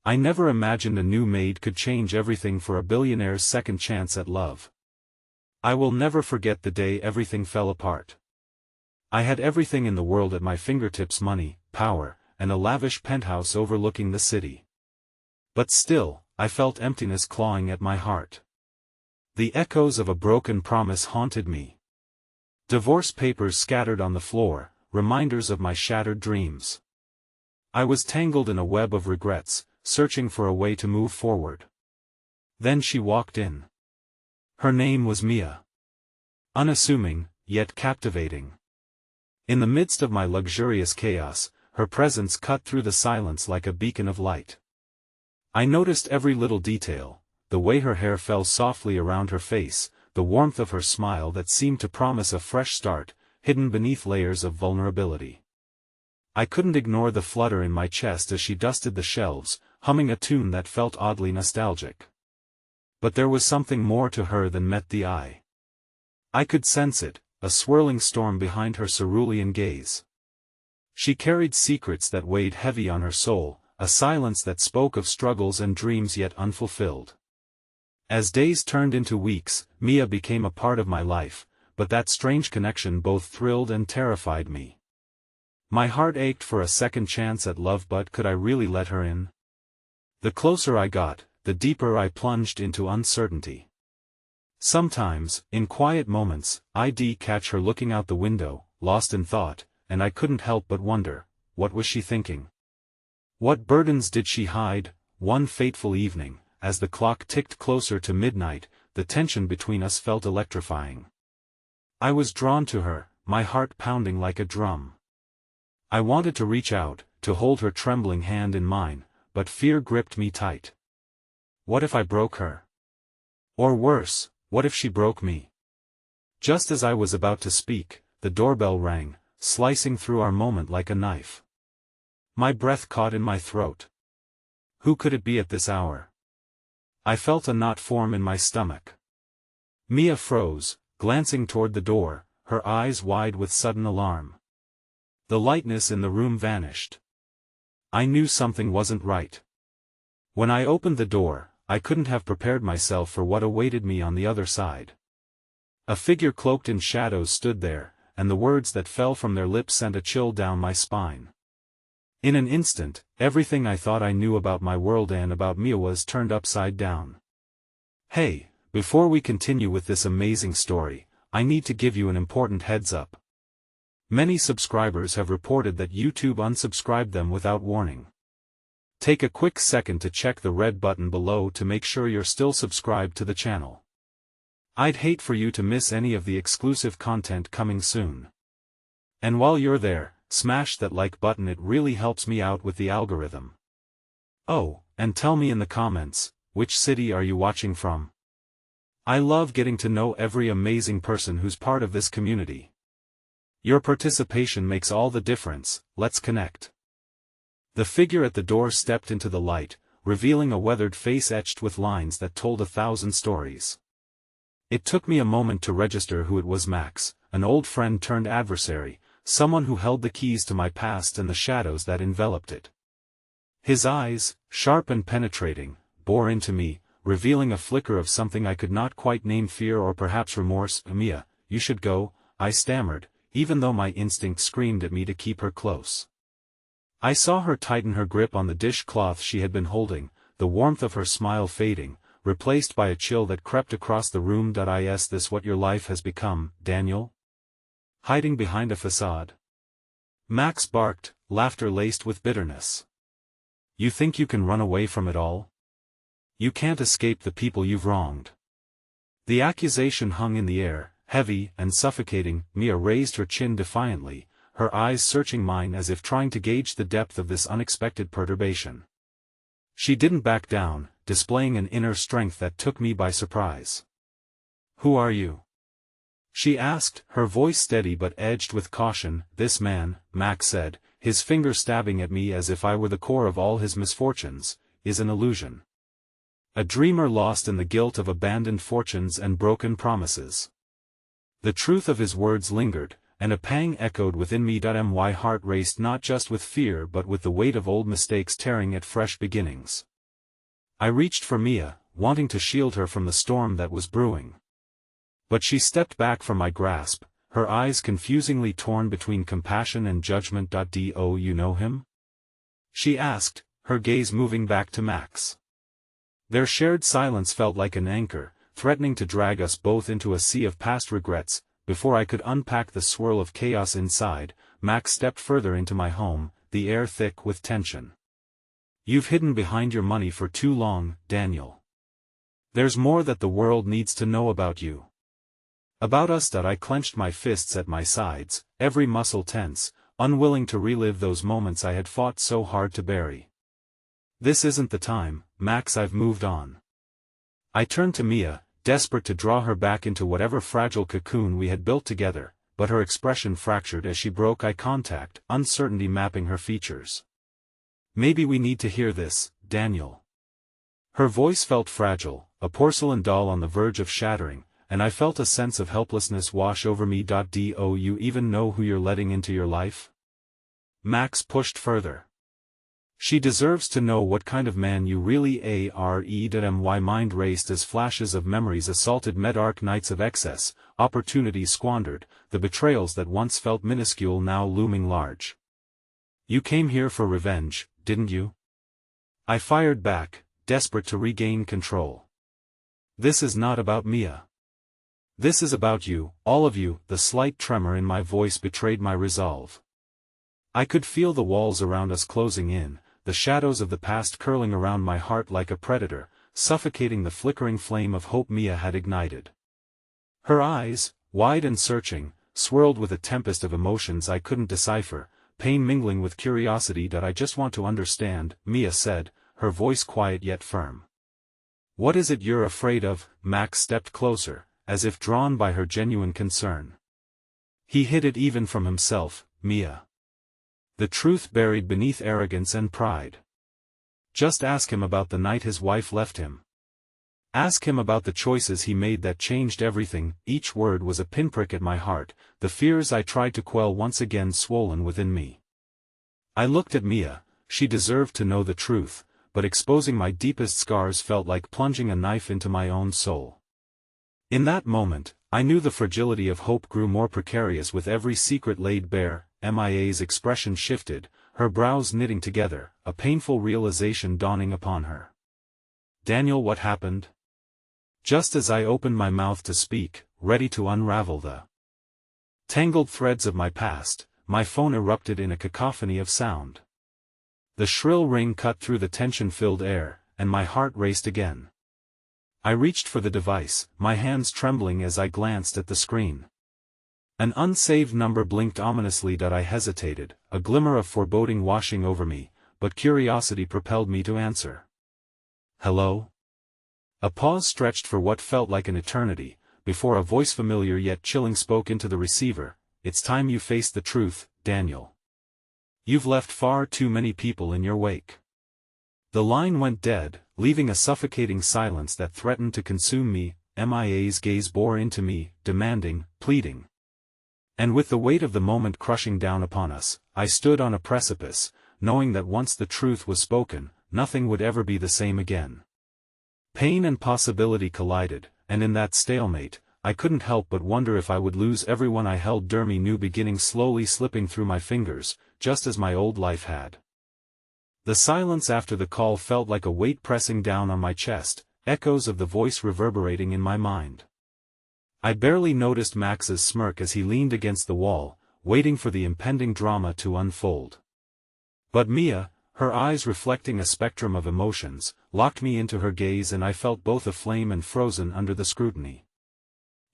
I never imagined a new maid could change everything for a billionaire's second chance at love. I will never forget the day everything fell apart. I had everything in the world at my fingertips: money, power, and a lavish penthouse overlooking the city. But still, I felt emptiness clawing at my heart. The echoes of a broken promise haunted me. Divorce papers scattered on the floor, reminders of my shattered dreams. I was tangled in a web of regrets, searching for a way to move forward. Then she walked in. Her name was Mia. Unassuming, yet captivating. In the midst of my luxurious chaos, her presence cut through the silence like a beacon of light. I noticed every little detail: the way her hair fell softly around her face, the warmth of her smile that seemed to promise a fresh start, hidden beneath layers of vulnerability. I couldn't ignore the flutter in my chest as she dusted the shelves, humming a tune that felt oddly nostalgic. But there was something more to her than met the eye. I could sense it, a swirling storm behind her cerulean gaze. She carried secrets that weighed heavy on her soul, a silence that spoke of struggles and dreams yet unfulfilled. As days turned into weeks, Mia became a part of my life, but that strange connection both thrilled and terrified me. My heart ached for a second chance at love, but could I really let her in? The closer I got, the deeper I plunged into uncertainty. Sometimes, in quiet moments, I'd catch her looking out the window, lost in thought, and I couldn't help but wonder, what was she thinking? What burdens did she hide? One fateful evening, as the clock ticked closer to midnight, the tension between us felt electrifying. I was drawn to her, my heart pounding like a drum. I wanted to reach out, to hold her trembling hand in mine, but fear gripped me tight. What if I broke her? Or worse, what if she broke me? Just as I was about to speak, the doorbell rang, slicing through our moment like a knife. My breath caught in my throat. Who could it be at this hour? I felt a knot form in my stomach. Mia froze, glancing toward the door, her eyes wide with sudden alarm. The lightness in the room vanished. I knew something wasn't right. When I opened the door, I couldn't have prepared myself for what awaited me on the other side. A figure cloaked in shadows stood there, and the words that fell from their lips sent a chill down my spine. In an instant, everything I thought I knew about my world and about Mia was turned upside down. Hey, before we continue with this amazing story, I need to give you an important heads up. Many subscribers have reported that YouTube unsubscribed them without warning. Take a quick second to check the red button below to make sure you're still subscribed to the channel. I'd hate for you to miss any of the exclusive content coming soon. And while you're there, smash that like button, it really helps me out with the algorithm. Oh, and tell me in the comments, which city are you watching from? I love getting to know every amazing person who's part of this community. Your participation makes all the difference. Let's connect. The figure at the door stepped into the light, revealing a weathered face etched with lines that told 1,000 stories. It took me a moment to register who it was. Max, an old friend turned adversary, someone who held the keys to my past and the shadows that enveloped it. His eyes, sharp and penetrating, bore into me, revealing a flicker of something I could not quite name: fear or perhaps remorse. Mia, you should go, I stammered, even though my instinct screamed at me to keep her close. I saw her tighten her grip on the dishcloth she had been holding, the warmth of her smile fading, replaced by a chill that crept across the room. Is this what your life has become, Daniel? Hiding behind a facade? Max barked, laughter laced with bitterness. You think you can run away from it all? You can't escape the people you've wronged. The accusation hung in the air, heavy and suffocating. Mia raised her chin defiantly, her eyes searching mine as if trying to gauge the depth of this unexpected perturbation. She didn't back down, displaying an inner strength that took me by surprise. Who are you? She asked, her voice steady but edged with caution. This man, Max said, his finger stabbing at me as if I were the core of all his misfortunes, is an illusion. A dreamer lost in the guilt of abandoned fortunes and broken promises. The truth of his words lingered, and a pang echoed within me. My heart raced not just with fear but with the weight of old mistakes tearing at fresh beginnings. I reached for Mia, wanting to shield her from the storm that was brewing. But she stepped back from my grasp, her eyes confusingly torn between compassion and judgment. Do you know him? She asked, her gaze moving back to Max. Their shared silence felt like an anchor, threatening to drag us both into a sea of past regrets. Before I could unpack the swirl of chaos inside, Max stepped further into my home, the air thick with tension. You've hidden behind your money for too long, Daniel. There's more that the world needs to know about you. About us. I clenched my fists at my sides, every muscle tense, unwilling to relive those moments I had fought so hard to bury. This isn't the time, Max. I've moved on. I turned to Mia, desperate to draw her back into whatever fragile cocoon we had built together, but her expression fractured as she broke eye contact, uncertainty mapping her features. Maybe we need to hear this, Daniel. Her voice felt fragile, a porcelain doll on the verge of shattering, and I felt a sense of helplessness wash over me. Do you even know who you're letting into your life? Max pushed further. She deserves to know what kind of man you really are. My mind raced as flashes of memories assaulted Medark nights of excess, opportunities squandered, the betrayals that once felt minuscule now looming large. You came here for revenge, didn't you? I fired back, desperate to regain control. This is not about Mia. This is about you, all of you. The slight tremor in my voice betrayed my resolve. I could feel the walls around us closing in, the shadows of the past curling around my heart like a predator, suffocating the flickering flame of hope Mia had ignited. Her eyes, wide and searching, swirled with a tempest of emotions I couldn't decipher, pain mingling with curiosity. I just want to understand, Mia said, her voice quiet yet firm. What is it you're afraid of? Max stepped closer, as if drawn by her genuine concern. He hid it even from himself, Mia. The truth buried beneath arrogance and pride. Just ask him about the night his wife left him. Ask him about the choices he made that changed everything. Each word was a pinprick at my heart, the fears I tried to quell once again swollen within me. I looked at Mia. She deserved to know the truth, but exposing my deepest scars felt like plunging a knife into my own soul. In that moment, I knew the fragility of hope grew more precarious with every secret laid bare. Mia's expression shifted, her brows knitting together, a painful realization dawning upon her. Daniel, what happened? Just as I opened my mouth to speak, ready to unravel the tangled threads of my past, my phone erupted in a cacophony of sound. The shrill ring cut through the tension-filled air, and my heart raced again. I reached for the device, my hands trembling as I glanced at the screen. An unsaved number blinked ominously. I hesitated, a glimmer of foreboding washing over me, but curiosity propelled me to answer. Hello? A pause stretched for what felt like an eternity, before a voice familiar yet chilling spoke into the receiver. It's time you faced the truth, Daniel. You've left far too many people in your wake. The line went dead, leaving a suffocating silence that threatened to consume me. Mia's gaze bore into me, demanding, pleading. And with the weight of the moment crushing down upon us, I stood on a precipice, knowing that once the truth was spoken, nothing would ever be the same again. Pain and possibility collided, and in that stalemate, I couldn't help but wonder if I would lose everyone I held dear. New beginnings slowly slipping through my fingers, just as my old life had. The silence after the call felt like a weight pressing down on my chest, echoes of the voice reverberating in my mind. I barely noticed Max's smirk as he leaned against the wall, waiting for the impending drama to unfold. But Mia, her eyes reflecting a spectrum of emotions, locked me into her gaze, and I felt both aflame and frozen under the scrutiny.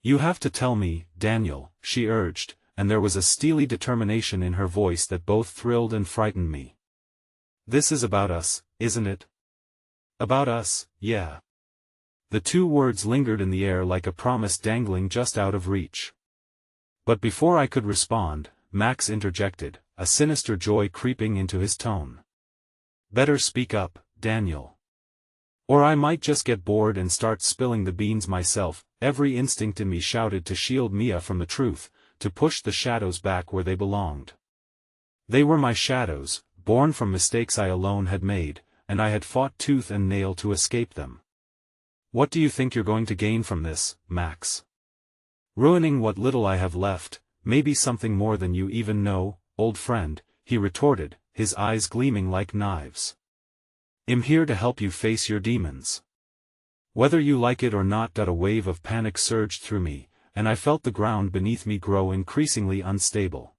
You have to tell me, Daniel, she urged, and there was a steely determination in her voice that both thrilled and frightened me. This is about us, isn't it? About us, yeah. The two words lingered in the air like a promise dangling just out of reach. But before I could respond, Max interjected, a sinister joy creeping into his tone. Better speak up, Daniel. Or I might just get bored and start spilling the beans myself. Every instinct in me shouted to shield Mia from the truth, to push the shadows back where they belonged. They were my shadows, born from mistakes I alone had made, and I had fought tooth and nail to escape them. What do you think you're going to gain from this, Max? Ruining what little I have left, maybe something more than you even know, old friend, he retorted, his eyes gleaming like knives. I'm here to help you face your demons. Whether you like it or not. A wave of panic surged through me, and I felt the ground beneath me grow increasingly unstable.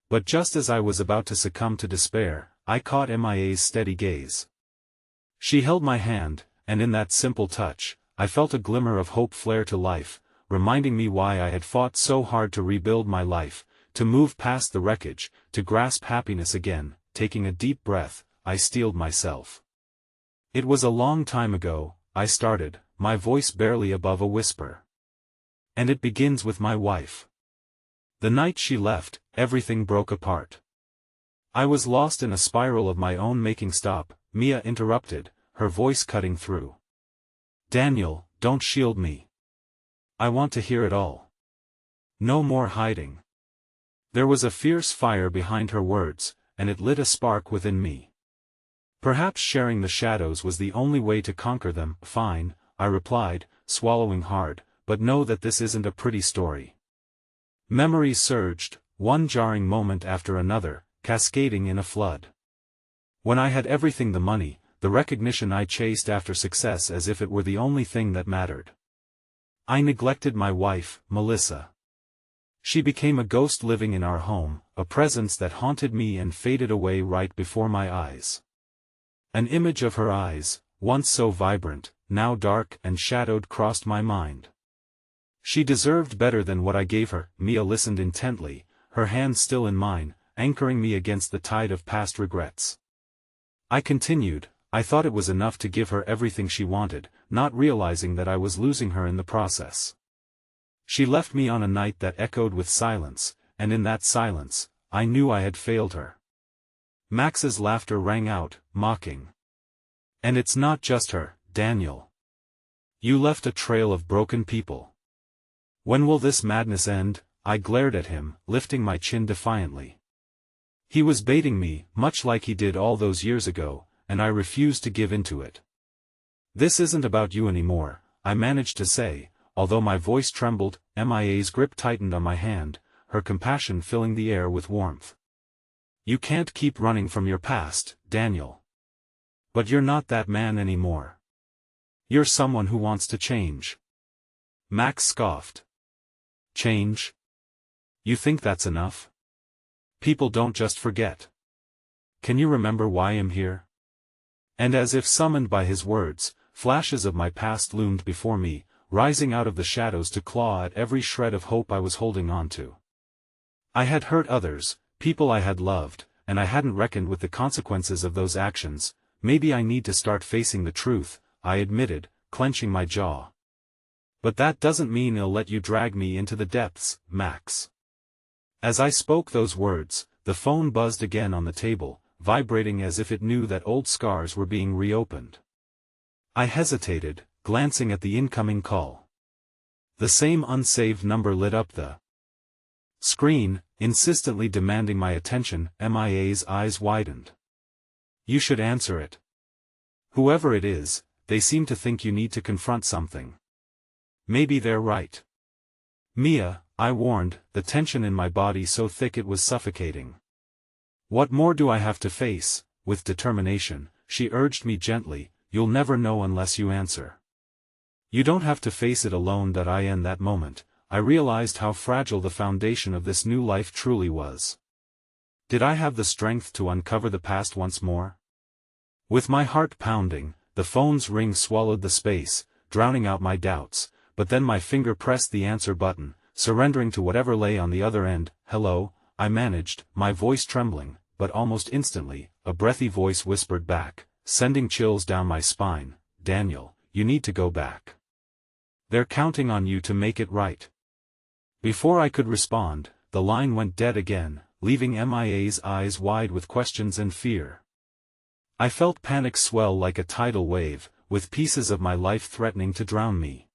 But just as I was about to succumb to despair, I caught Mia's steady gaze. She held my hand, and in that simple touch, I felt a glimmer of hope flare to life, reminding me why I had fought so hard to rebuild my life, to move past the wreckage, to grasp happiness again. Taking a deep breath, I steeled myself. It was a long time ago, I started, my voice barely above a whisper. And it begins with my wife. The night she left, everything broke apart. I was lost in a spiral of my own making. Stop, Mia interrupted, her voice cutting through. Daniel, don't shield me. I want to hear it all. No more hiding. There was a fierce fire behind her words, and it lit a spark within me. Perhaps sharing the shadows was the only way to conquer them. Fine, I replied, swallowing hard, but know that this isn't a pretty story. Memories surged, one jarring moment after another, cascading in a flood. When I had everything, the money, the recognition I chased after success, as if it were the only thing that mattered. I neglected my wife, Melissa. She became a ghost living in our home, a presence that haunted me and faded away right before my eyes. An image of her eyes, once so vibrant, now dark and shadowed, crossed my mind. She deserved better than what I gave her. Mia listened intently, her hand still in mine, anchoring me against the tide of past regrets. I continued, I thought it was enough to give her everything she wanted, not realizing that I was losing her in the process. She left me on a night that echoed with silence, and in that silence, I knew I had failed her. Max's laughter rang out, mocking. And it's not just her, Daniel. You left a trail of broken people. When will this madness end? I glared at him, lifting my chin defiantly. He was baiting me, much like he did all those years ago, and I refused to give in to it. This isn't about you anymore, I managed to say, although my voice trembled. Mia's grip tightened on my hand, her compassion filling the air with warmth. You can't keep running from your past, Daniel. But you're not that man anymore. You're someone who wants to change. Max scoffed. Change? You think that's enough? People don't just forget. Can you remember why I'm here? And as if summoned by his words, flashes of my past loomed before me, rising out of the shadows to claw at every shred of hope I was holding on to. I had hurt others, people I had loved, and I hadn't reckoned with the consequences of those actions. Maybe I need to start facing the truth, I admitted, clenching my jaw. But that doesn't mean I'll let you drag me into the depths, Max. As I spoke those words, the phone buzzed again on the table, vibrating as if it knew that old scars were being reopened. I hesitated, glancing at the incoming call. The same unsaved number lit up the screen, insistently demanding my attention. Mia's eyes widened. You should answer it. Whoever it is, they seem to think you need to confront something. Maybe they're right. Mia, I warned, the tension in my body so thick it was suffocating. What more do I have to face? With determination, she urged me gently, you'll never know unless you answer. You don't have to face it alone. In that moment, I realized how fragile the foundation of this new life truly was. Did I have the strength to uncover the past once more? With my heart pounding, the phone's ring swallowed the space, drowning out my doubts, but then my finger pressed the answer button, surrendering to whatever lay on the other end. Hello, I managed, my voice trembling, but almost instantly, a breathy voice whispered back, sending chills down my spine, Daniel, you need to go back. They're counting on you to make it right. Before I could respond, the line went dead again, leaving Mia's eyes wide with questions and fear. I felt panic swell like a tidal wave, with pieces of my life threatening to drown me.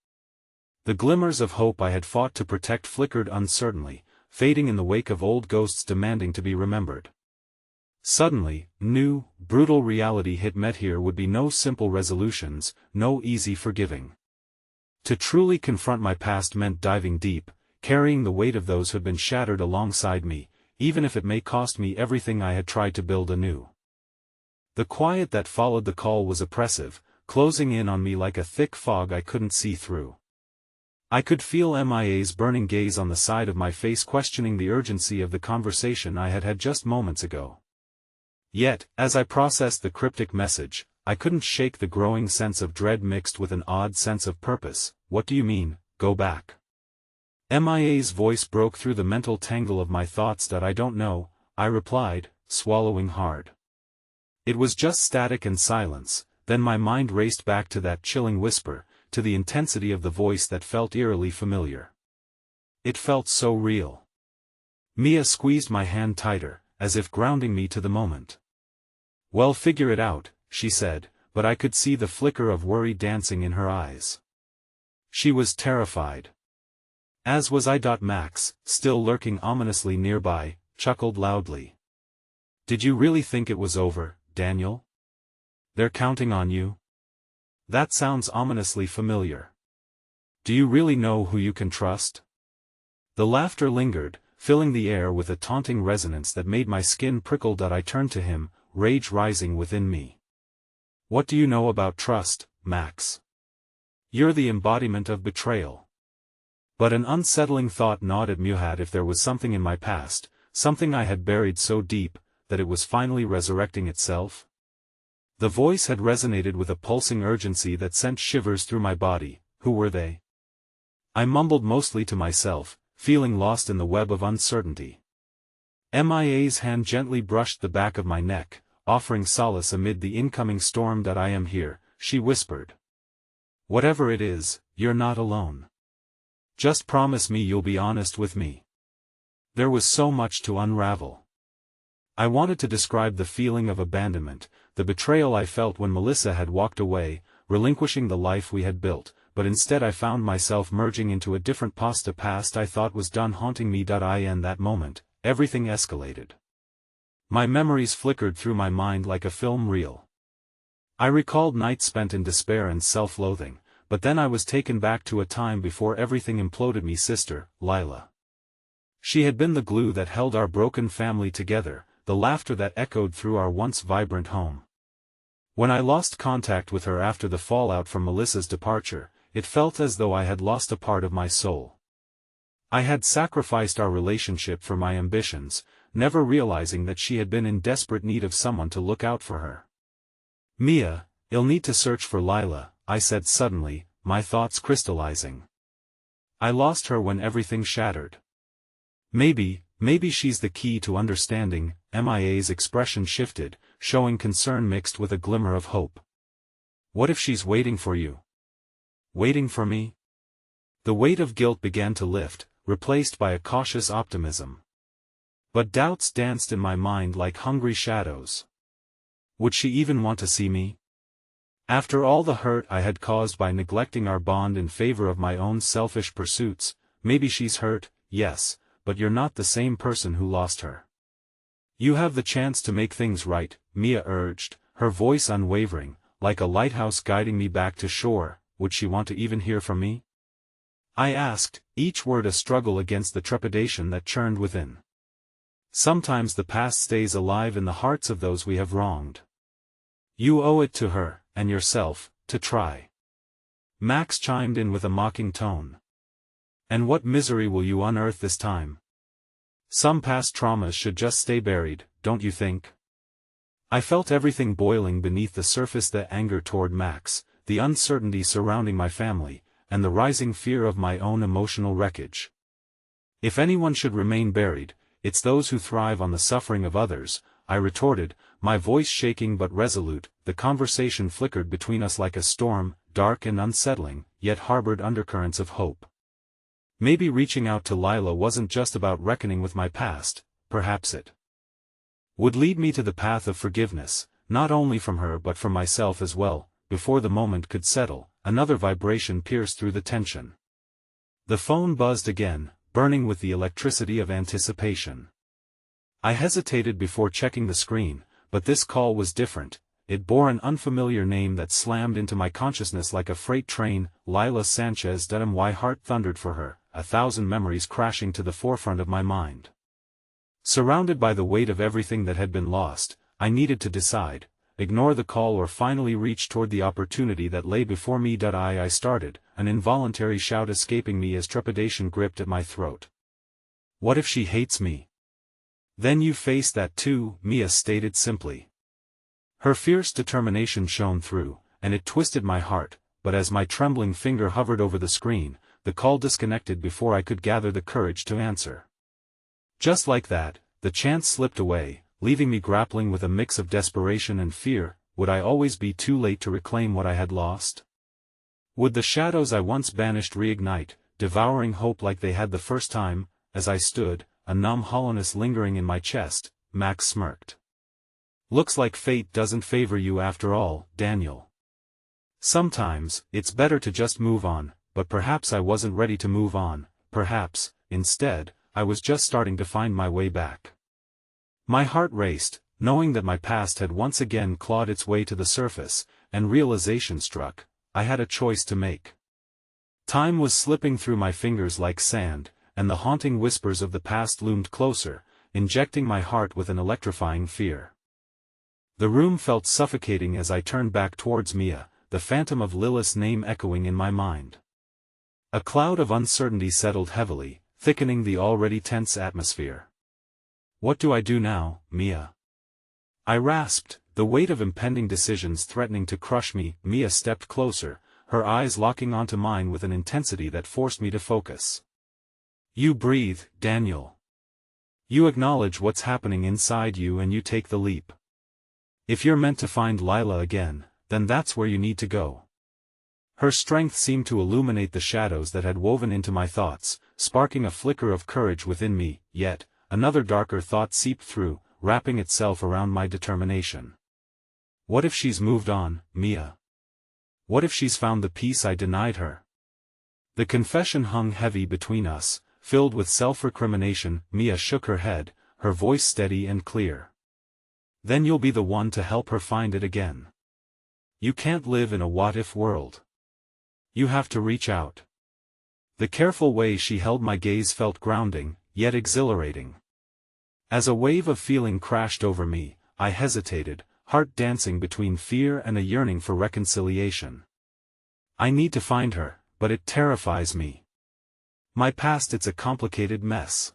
The glimmers of hope I had fought to protect flickered uncertainly, fading in the wake of old ghosts demanding to be remembered. Suddenly, new, brutal reality hit me. Here would be no simple resolutions, no easy forgiving. To truly confront my past meant diving deep, carrying the weight of those who'd been shattered alongside me, even if it may cost me everything I had tried to build anew. The quiet that followed the call was oppressive, closing in on me like a thick fog I couldn't see through. I could feel Mia's burning gaze on the side of my face, questioning the urgency of the conversation I had had just moments ago. Yet, as I processed the cryptic message, I couldn't shake the growing sense of dread mixed with an odd sense of purpose. What do you mean, go back? Mia's voice broke through the mental tangle of my thoughts. That I don't know, I replied, swallowing hard. It was just static and silence. Then my mind raced back to that chilling whisper, to the intensity of the voice that felt eerily familiar. It felt so real. Mia squeezed my hand tighter, as if grounding me to the moment. Well, figure it out, she said, but I could see the flicker of worry dancing in her eyes. She was terrified. As was I. Max, still lurking ominously nearby, chuckled loudly. Did you really think it was over, Daniel? They're counting on you? That sounds ominously familiar. Do you really know who you can trust? The laughter lingered, filling the air with a taunting resonance that made my skin prickle. I turned to him, rage rising within me. What do you know about trust, Max? You're the embodiment of betrayal. But an unsettling thought gnawed at me. If there was something in my past, something I had buried so deep, that it was finally resurrecting itself? The voice had resonated with a pulsing urgency that sent shivers through my body. Who were they? I mumbled, mostly to myself, feeling lost in the web of uncertainty. Mia's hand gently brushed the back of my neck, offering solace amid the incoming storm. I am here, she whispered. Whatever it is, you're not alone. Just promise me you'll be honest with me. There was so much to unravel. I wanted to describe the feeling of abandonment, the betrayal I felt when Melissa had walked away, relinquishing the life we had built, but instead I found myself merging into a different past I thought was done haunting me. In that moment, everything escalated. My memories flickered through my mind like a film reel. I recalled nights spent in despair and self-loathing, but then I was taken back to a time before everything imploded. My sister, Lila. She had been the glue that held our broken family together, the laughter that echoed through our once vibrant home. When I lost contact with her after the fallout from Melissa's departure, it felt as though I had lost a part of my soul. I had sacrificed our relationship for my ambitions, never realizing that she had been in desperate need of someone to look out for her. Mia, you'll need to search for Lila, I said suddenly, my thoughts crystallizing. I lost her when everything shattered. Maybe she's the key to understanding. Mia's expression shifted, showing concern mixed with a glimmer of hope. What if she's waiting for you? Waiting for me? The weight of guilt began to lift, replaced by a cautious optimism. But doubts danced in my mind like hungry shadows. Would she even want to see me? After all the hurt I had caused by neglecting our bond in favor of my own selfish pursuits, maybe she's hurt, yes, but you're not the same person who lost her. You have the chance to make things right, Mia urged, her voice unwavering, like a lighthouse guiding me back to shore. Would she want to even hear from me? I asked, each word a struggle against the trepidation that churned within. Sometimes the past stays alive in the hearts of those we have wronged. You owe it to her, and yourself, to try. Max chimed in with a mocking tone. And what misery will you unearth this time? Some past traumas should just stay buried, don't you think? I felt everything boiling beneath the surface: the anger toward Max, the uncertainty surrounding my family, and the rising fear of my own emotional wreckage. If anyone should remain buried, it's those who thrive on the suffering of others, I retorted, my voice shaking but resolute. The conversation flickered between us like a storm, dark and unsettling, yet harbored undercurrents of hope. Maybe reaching out to Lila wasn't just about reckoning with my past, perhaps it would lead me to the path of forgiveness, not only from her but from myself as well. Before the moment could settle, another vibration pierced through the tension. The phone buzzed again, burning with the electricity of anticipation. I hesitated before checking the screen, but this call was different. It bore an unfamiliar name that slammed into my consciousness like a freight train, Lila Sanchez. My heart thundered for her, 1,000 memories crashing to the forefront of my mind. Surrounded by the weight of everything that had been lost, I needed to decide, ignore the call or finally reach toward the opportunity that lay before me. I started, an involuntary shout escaping me as trepidation gripped at my throat. What if she hates me? Then you face that too, Mia stated simply. Her fierce determination shone through, and it twisted my heart, but as my trembling finger hovered over the screen, the call disconnected before I could gather the courage to answer. Just like that, the chance slipped away, leaving me grappling with a mix of desperation and fear. Would I always be too late to reclaim what I had lost? Would the shadows I once banished reignite, devouring hope like they had the first time? As I stood, a numb hollowness lingering in my chest, Max smirked. Looks like fate doesn't favor you after all, Daniel. Sometimes, it's better to just move on, but perhaps I wasn't ready to move on. Perhaps, instead, I was just starting to find my way back. My heart raced, knowing that my past had once again clawed its way to the surface, and realization struck. I had a choice to make. Time was slipping through my fingers like sand, and the haunting whispers of the past loomed closer, injecting my heart with an electrifying fear. The room felt suffocating as I turned back towards Mia, the phantom of Lilith's name echoing in my mind. A cloud of uncertainty settled heavily, thickening the already tense atmosphere. What do I do now, Mia? I rasped, the weight of impending decisions threatening to crush me. Mia stepped closer, her eyes locking onto mine with an intensity that forced me to focus. You breathe, Daniel. You acknowledge what's happening inside you and you take the leap. If you're meant to find Lila again, then that's where you need to go. Her strength seemed to illuminate the shadows that had woven into my thoughts, sparking a flicker of courage within me. Yet, another darker thought seeped through, wrapping itself around my determination. What if she's moved on, Mia? What if she's found the peace I denied her? The confession hung heavy between us, filled with self-recrimination. Mia shook her head, her voice steady and clear. Then you'll be the one to help her find it again. You can't live in a what-if world. You have to reach out. The careful way she held my gaze felt grounding, yet exhilarating. As a wave of feeling crashed over me, I hesitated, heart dancing between fear and a yearning for reconciliation. I need to find her, but it terrifies me. My past, it's a complicated mess.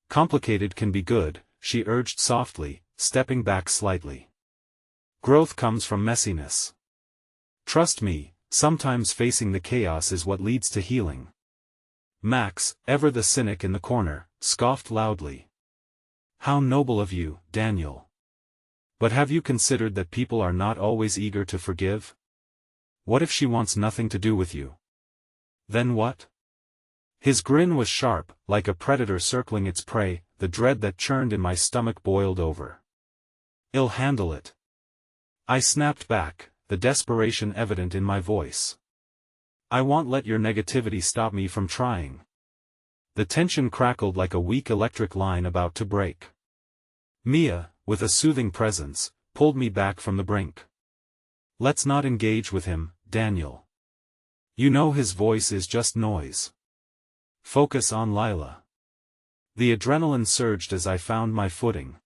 Complicated can be good, she urged softly, stepping back slightly. Growth comes from messiness. Trust me, sometimes facing the chaos is what leads to healing. Max, ever the cynic in the corner, scoffed loudly. How noble of you, Daniel. But have you considered that people are not always eager to forgive? What if she wants nothing to do with you? Then what? His grin was sharp, like a predator circling its prey. The dread that churned in my stomach boiled over. I'll handle it. I snapped back, the desperation evident in my voice. I won't let your negativity stop me from trying. The tension crackled like a weak electric line about to break. Mia, with a soothing presence, pulled me back from the brink. Let's not engage with him, Daniel. You know his voice is just noise. Focus on Lila. The adrenaline surged as I found my footing.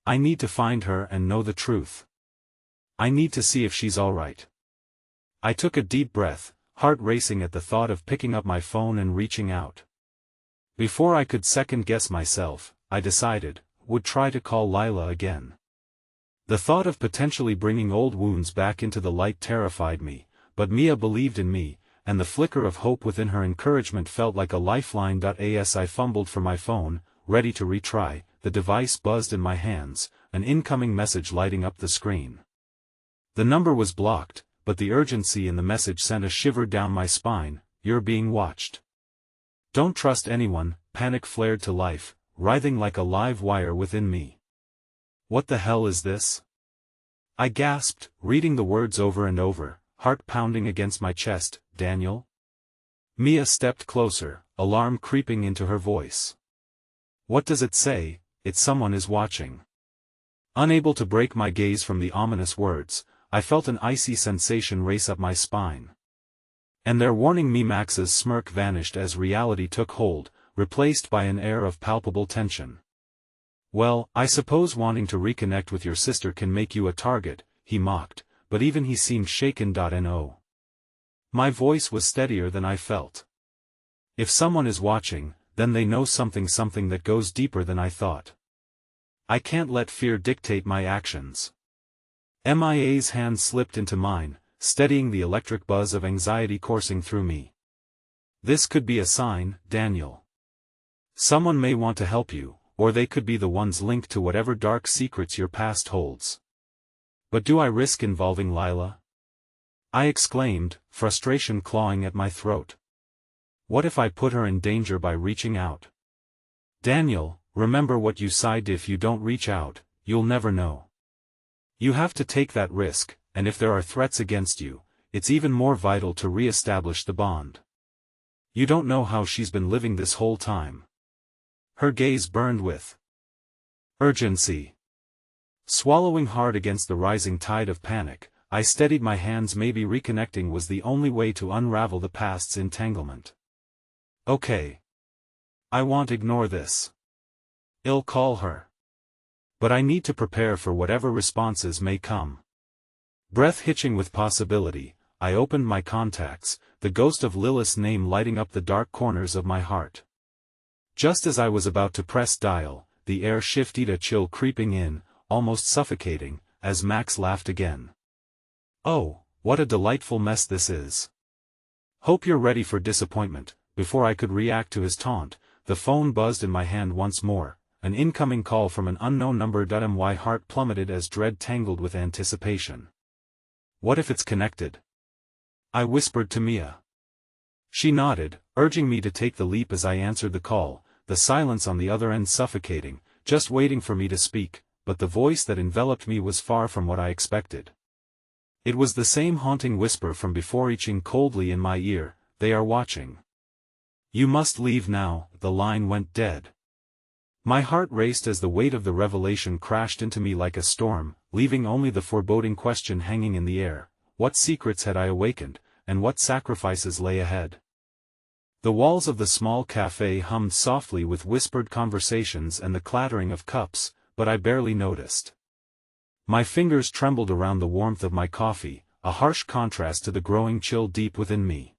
I need to find her and know the truth. I need to see if she's alright. I took a deep breath, heart racing at the thought of picking up my phone and reaching out. Before I could second-guess myself, I decided, would try to call Lila again. The thought of potentially bringing old wounds back into the light terrified me, but Mia believed in me, and the flicker of hope within her encouragement felt like a lifeline. As I fumbled for my phone, ready to retry, the device buzzed in my hands, an incoming message lighting up the screen. The number was blocked, but the urgency in the message sent a shiver down my spine. You're being watched. Don't trust anyone. Panic flared to life, writhing like a live wire within me. What the hell is this? I gasped, reading the words over and over, heart pounding against my chest. Daniel? Mia stepped closer, alarm creeping into her voice. What does it say? it's someone is watching. Unable to break my gaze from the ominous words, I felt an icy sensation race up my spine. And their warning me. Max's smirk vanished as reality took hold, replaced by an air of palpable tension. Well, I suppose wanting to reconnect with your sister can make you a target, he mocked, but even he seemed shaken. No. My voice was steadier than I felt. If someone is watching, then they know something that goes deeper than I thought. I can't let fear dictate my actions. Mia's hand slipped into mine, steadying the electric buzz of anxiety coursing through me. This could be a sign, Daniel. Someone may want to help you, or they could be the ones linked to whatever dark secrets your past holds. But do I risk involving Lila? I exclaimed, frustration clawing at my throat. What if I put her in danger by reaching out? Daniel, remember what you said. If you don't reach out, you'll never know. You have to take that risk, and if there are threats against you, it's even more vital to re-establish the bond. You don't know how she's been living this whole time. Her gaze burned with urgency. Swallowing hard against the rising tide of panic, I steadied my hands. Maybe reconnecting was the only way to unravel the past's entanglement. Okay. I won't ignore this. I'll call her. But I need to prepare for whatever responses may come. Breath hitching with possibility, I opened my contacts, the ghost of Lilith's name lighting up the dark corners of my heart. Just as I was about to press dial, the air shifted, a chill creeping in, almost suffocating, as Max laughed again. Oh, what a delightful mess this is. Hope you're ready for disappointment. Before I could react to his taunt, the phone buzzed in my hand once more, an incoming call from an unknown number. My heart plummeted as dread tangled with anticipation. What if it's connected? I whispered to Mia. She nodded, urging me to take the leap as I answered the call, the silence on the other end suffocating, just waiting for me to speak, but the voice that enveloped me was far from what I expected. It was the same haunting whisper from before, reaching coldly in my ear, "They are watching. You must leave now." The line went dead. My heart raced as the weight of the revelation crashed into me like a storm, leaving only the foreboding question hanging in the air: what secrets had I awakened, and what sacrifices lay ahead? The walls of the small cafe hummed softly with whispered conversations and the clattering of cups, but I barely noticed. My fingers trembled around the warmth of my coffee, a harsh contrast to the growing chill deep within me.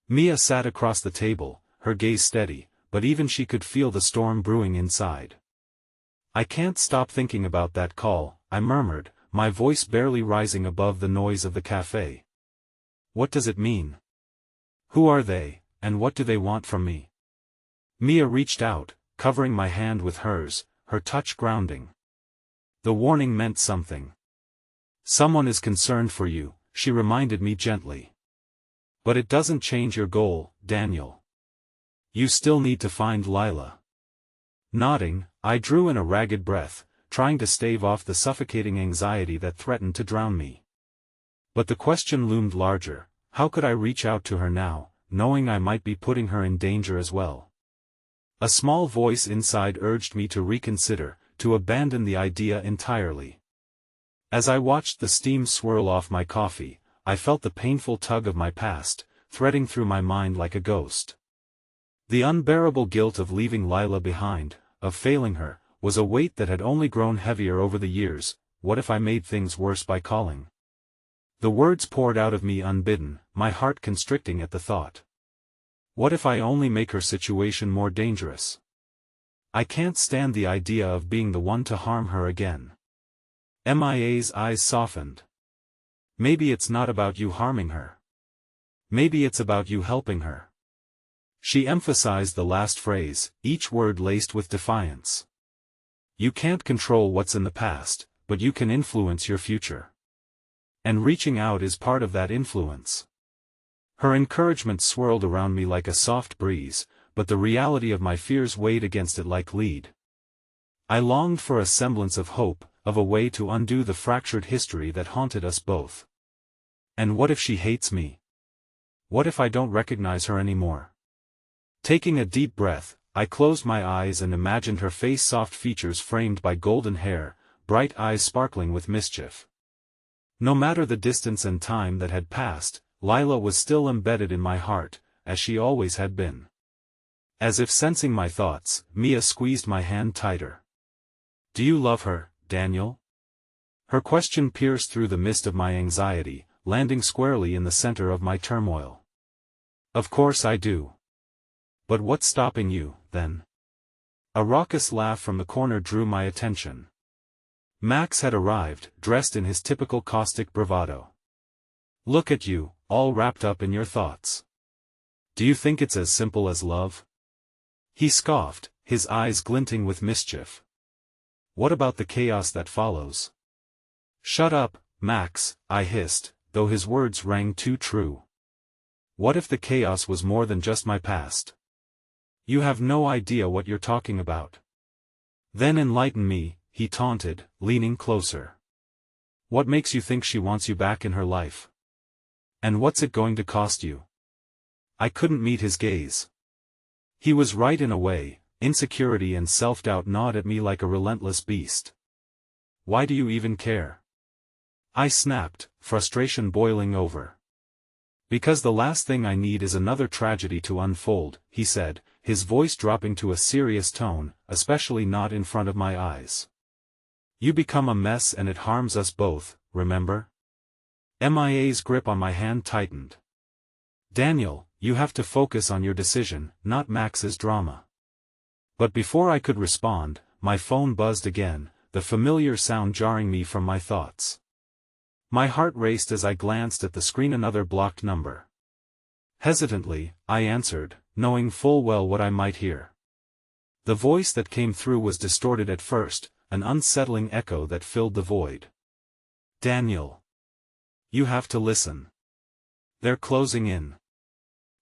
Mia sat across the table, her gaze steady, but even she could feel the storm brewing inside. "I can't stop thinking about that call," I murmured, my voice barely rising above the noise of the cafe. "What does it mean? Who are they, and what do they want from me?" Mia reached out, covering my hand with hers, her touch grounding. The warning meant something. "Someone is concerned for you," she reminded me gently. "But it doesn't change your goal, Daniel. You still need to find Lila." Nodding, I drew in a ragged breath, trying to stave off the suffocating anxiety that threatened to drown me. But the question loomed larger: how could I reach out to her now, knowing I might be putting her in danger as well? A small voice inside urged me to reconsider, to abandon the idea entirely. As I watched the steam swirl off my coffee, I felt the painful tug of my past, threading through my mind like a ghost. The unbearable guilt of leaving Lila behind, of failing her, was a weight that had only grown heavier over the years. What if I made things worse by calling? The words poured out of me unbidden, my heart constricting at the thought. What if I only make her situation more dangerous? I can't stand the idea of being the one to harm her again. Mia's eyes softened. "Maybe it's not about you harming her. Maybe it's about you helping her." She emphasized the last phrase, each word laced with defiance. "You can't control what's in the past, but you can influence your future. And reaching out is part of that influence." Her encouragement swirled around me like a soft breeze, but the reality of my fears weighed against it like lead. I longed for a semblance of hope, of a way to undo the fractured history that haunted us both. And what if she hates me? What if I don't recognize her anymore? Taking a deep breath, I closed my eyes and imagined her face, soft features framed by golden hair, bright eyes sparkling with mischief. No matter the distance and time that had passed, Lila was still embedded in my heart, as she always had been. As if sensing my thoughts, Mia squeezed my hand tighter. "Do you love her, Daniel?" Her question pierced through the mist of my anxiety, landing squarely in the center of my turmoil. "Of course I do. But what's stopping you, then?" A raucous laugh from the corner drew my attention. Max had arrived, dressed in his typical caustic bravado. "Look at you, all wrapped up in your thoughts. Do you think it's as simple as love?" He scoffed, his eyes glinting with mischief. "What about the chaos that follows?" "Shut up, Max," I hissed, though his words rang too true. "What if the chaos was more than just my past?" "You have no idea what you're talking about." "Then enlighten me," he taunted, leaning closer. "What makes you think she wants you back in her life? And what's it going to cost you?" I couldn't meet his gaze. He was right in a way. Insecurity and self-doubt gnawed at me like a relentless beast. "Why do you even care?" I snapped, frustration boiling over. "Because the last thing I need is another tragedy to unfold," he said, his voice dropping to a serious tone, "especially not in front of my eyes. You become a mess and it harms us both, remember?" Mia's grip on my hand tightened. "Daniel, you have to focus on your decision, not Max's drama." But before I could respond, my phone buzzed again, the familiar sound jarring me from my thoughts. My heart raced as I glanced at the screen. Another blocked number. Hesitantly, I answered, knowing full well what I might hear. The voice that came through was distorted at first, an unsettling echo that filled the void. "Daniel. You have to listen. They're closing in.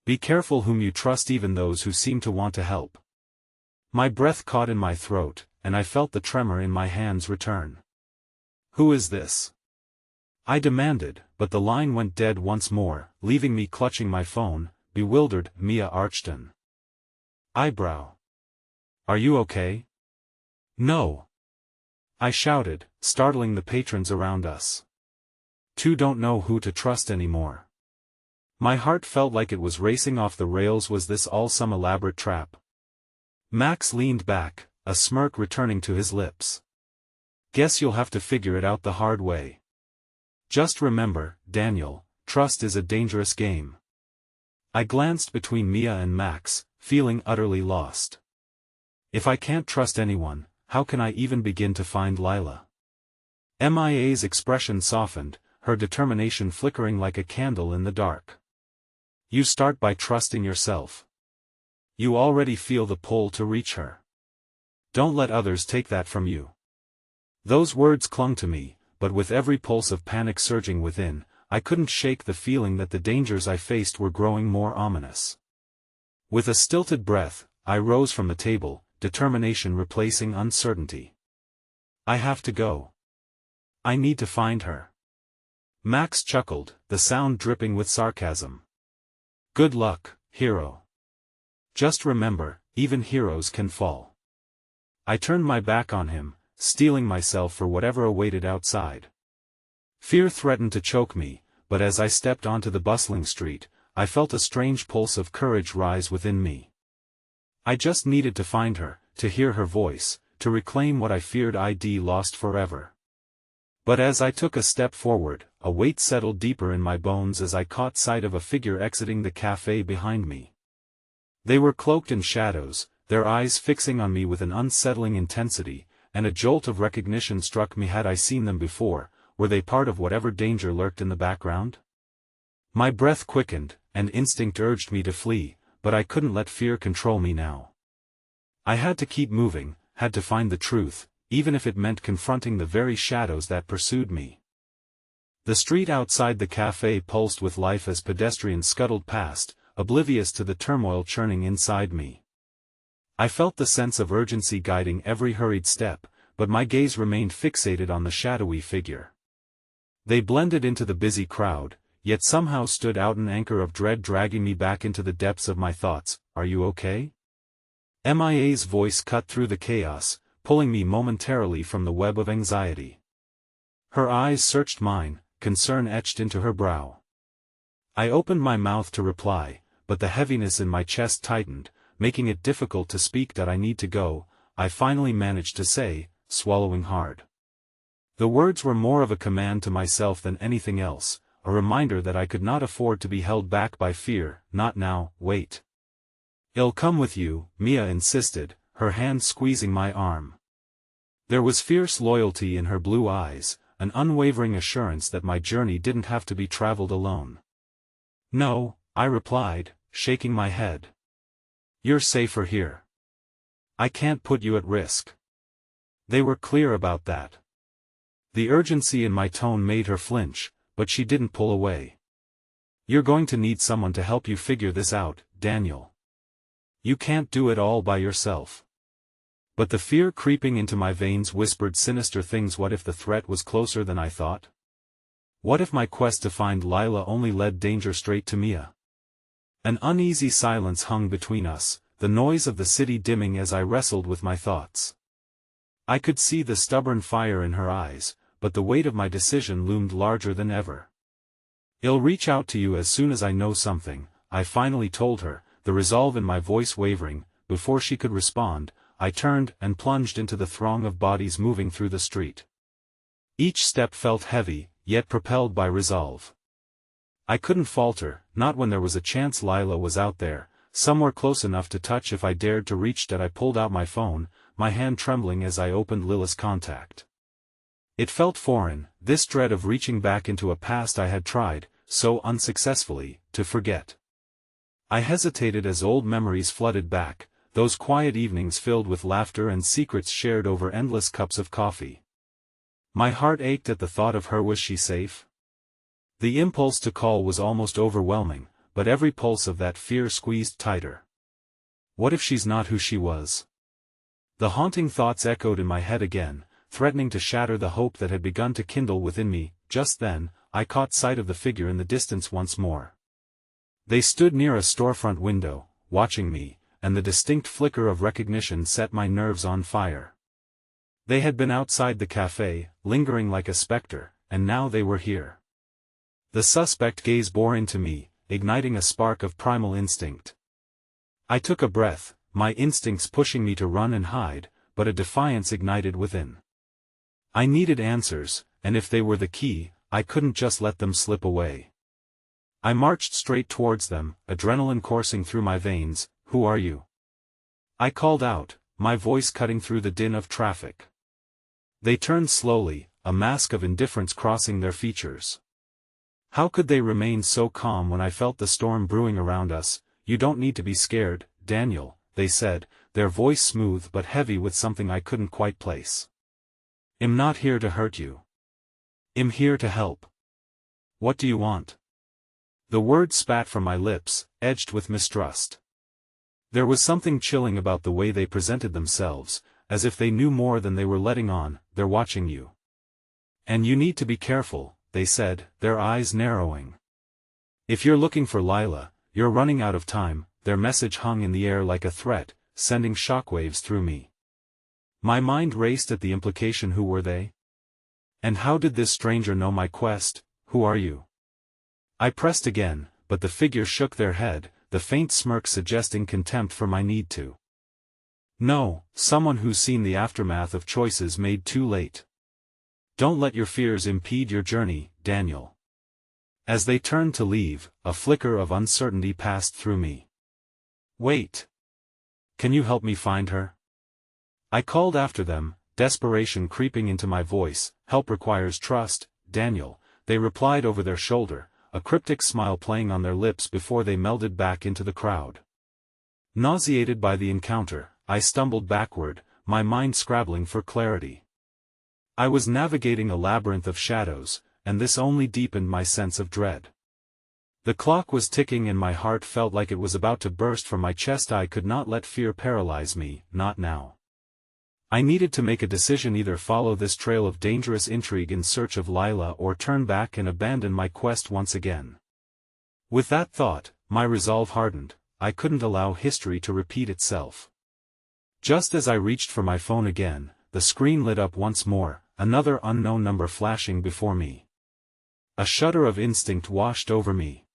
Be careful whom you trust, even those who seem to want to help." My breath caught in my throat, and I felt the tremor in my hands return. "Who is this?" I demanded, but the line went dead once more, leaving me clutching my phone, bewildered. "Mia Archton." Eyebrow. "Are you okay?" "No," I shouted, startling the patrons around us. Two don't know who to trust anymore. My heart felt like it was racing off the rails. Was this all some elaborate trap? Max leaned back, a smirk returning to his lips. "Guess you'll have to figure it out the hard way. Just remember, Daniel, trust is a dangerous game." I glanced between Mia and Max, feeling utterly lost. If I can't trust anyone, how can I even begin to find Lila? Mia's expression softened, her determination flickering like a candle in the dark. "You start by trusting yourself. You already feel the pull to reach her. Don't let others take that from you." Those words clung to me, but with every pulse of panic surging within, I couldn't shake the feeling that the dangers I faced were growing more ominous. With a stilted breath, I rose from the table, determination replacing uncertainty. "I have to go. I need to find her." Max chuckled, the sound dripping with sarcasm. "Good luck, hero. Just remember, even heroes can fall." I turned my back on him, steeling myself for whatever awaited outside. Fear threatened to choke me, but as I stepped onto the bustling street, I felt a strange pulse of courage rise within me. I just needed to find her, to hear her voice, to reclaim what I feared I'd lost forever. But as I took a step forward, a weight settled deeper in my bones as I caught sight of a figure exiting the cafe behind me. They were cloaked in shadows, their eyes fixing on me with an unsettling intensity, and a jolt of recognition struck me. Had I seen them before? Were they part of whatever danger lurked in the background? My breath quickened, and instinct urged me to flee, but I couldn't let fear control me now. I had to keep moving, had to find the truth, even if it meant confronting the very shadows that pursued me. The street outside the cafe pulsed with life as pedestrians scuttled past, oblivious to the turmoil churning inside me. I felt the sense of urgency guiding every hurried step, but my gaze remained fixated on the shadowy figure. They blended into the busy crowd, yet somehow stood out, an anchor of dread dragging me back into the depths of my thoughts. "Are you okay?" Mia's voice cut through the chaos, pulling me momentarily from the web of anxiety. Her eyes searched mine, concern etched into her brow. I opened my mouth to reply, but the heaviness in my chest tightened, making it difficult to speak. "That I need to go," I finally managed to say, swallowing hard. The words were more of a command to myself than anything else, a reminder that I could not afford to be held back by fear. "Not now, wait. I'll come with you," Mia insisted, her hand squeezing my arm. There was fierce loyalty in her blue eyes, an unwavering assurance that my journey didn't have to be traveled alone. "No," I replied, shaking my head. "You're safer here. I can't put you at risk." They were clear about that. The urgency in my tone made her flinch, but she didn't pull away. "You're going to need someone to help you figure this out, Daniel. You can't do it all by yourself." But the fear creeping into my veins whispered sinister things. What if the threat was closer than I thought? What if my quest to find Lila only led danger straight to Mia? An uneasy silence hung between us, the noise of the city dimming as I wrestled with my thoughts. I could see the stubborn fire in her eyes, but the weight of my decision loomed larger than ever. "I'll reach out to you as soon as I know something," I finally told her, the resolve in my voice wavering. Before she could respond, I turned and plunged into the throng of bodies moving through the street. Each step felt heavy, yet propelled by resolve. I couldn't falter, not when there was a chance Lila was out there, somewhere close enough to touch if I dared to reach. That I pulled out my phone, my hand trembling as I opened Lila's contact. It felt foreign, this dread of reaching back into a past I had tried, so unsuccessfully, to forget. I hesitated as old memories flooded back, those quiet evenings filled with laughter and secrets shared over endless cups of coffee. My heart ached at the thought of her. Was she safe? The impulse to call was almost overwhelming, but every pulse of that fear squeezed tighter. What if she's not who she was? The haunting thoughts echoed in my head again, threatening to shatter the hope that had begun to kindle within me. Just then, I caught sight of the figure in the distance once more. They stood near a storefront window, watching me, and the distinct flicker of recognition set my nerves on fire. They had been outside the cafe, lingering like a specter, and now they were here. The suspect gaze bore into me, igniting a spark of primal instinct. I took a breath, my instincts pushing me to run and hide, but a defiance ignited within. I needed answers, and if they were the key, I couldn't just let them slip away. I marched straight towards them, adrenaline coursing through my veins. "Who are you?" I called out, my voice cutting through the din of traffic. They turned slowly, a mask of indifference crossing their features. How could they remain so calm when I felt the storm brewing around us? "You don't need to be scared, Daniel," they said, their voice smooth but heavy with something I couldn't quite place. "I'm not here to hurt you. I'm here to help. What do you want?" The words spat from my lips, edged with mistrust. There was something chilling about the way they presented themselves, as if they knew more than they were letting on. "They're watching you. And you need to be careful," they said, their eyes narrowing. "If you're looking for Lila, you're running out of time." Their message hung in the air like a threat, sending shockwaves through me. My mind raced at the implication. Who were they? And how did this stranger know my quest? "Who are you?" I pressed again, but the figure shook their head, the faint smirk suggesting contempt for my need to. "No, someone who's seen the aftermath of choices made too late. Don't let your fears impede your journey, Daniel." As they turned to leave, a flicker of uncertainty passed through me. "Wait. Can you help me find her?" I called after them, desperation creeping into my voice. "Help requires trust, Daniel," they replied over their shoulder, a cryptic smile playing on their lips before they melded back into the crowd. Nauseated by the encounter, I stumbled backward, my mind scrabbling for clarity. I was navigating a labyrinth of shadows, and this only deepened my sense of dread. The clock was ticking and my heart felt like it was about to burst from my chest. I could not let fear paralyze me, not now. I needed to make a decision: either follow this trail of dangerous intrigue in search of Lila or turn back and abandon my quest once again. With that thought, my resolve hardened. I couldn't allow history to repeat itself. Just as I reached for my phone again, the screen lit up once more, another unknown number flashing before me. A shudder of instinct washed over me.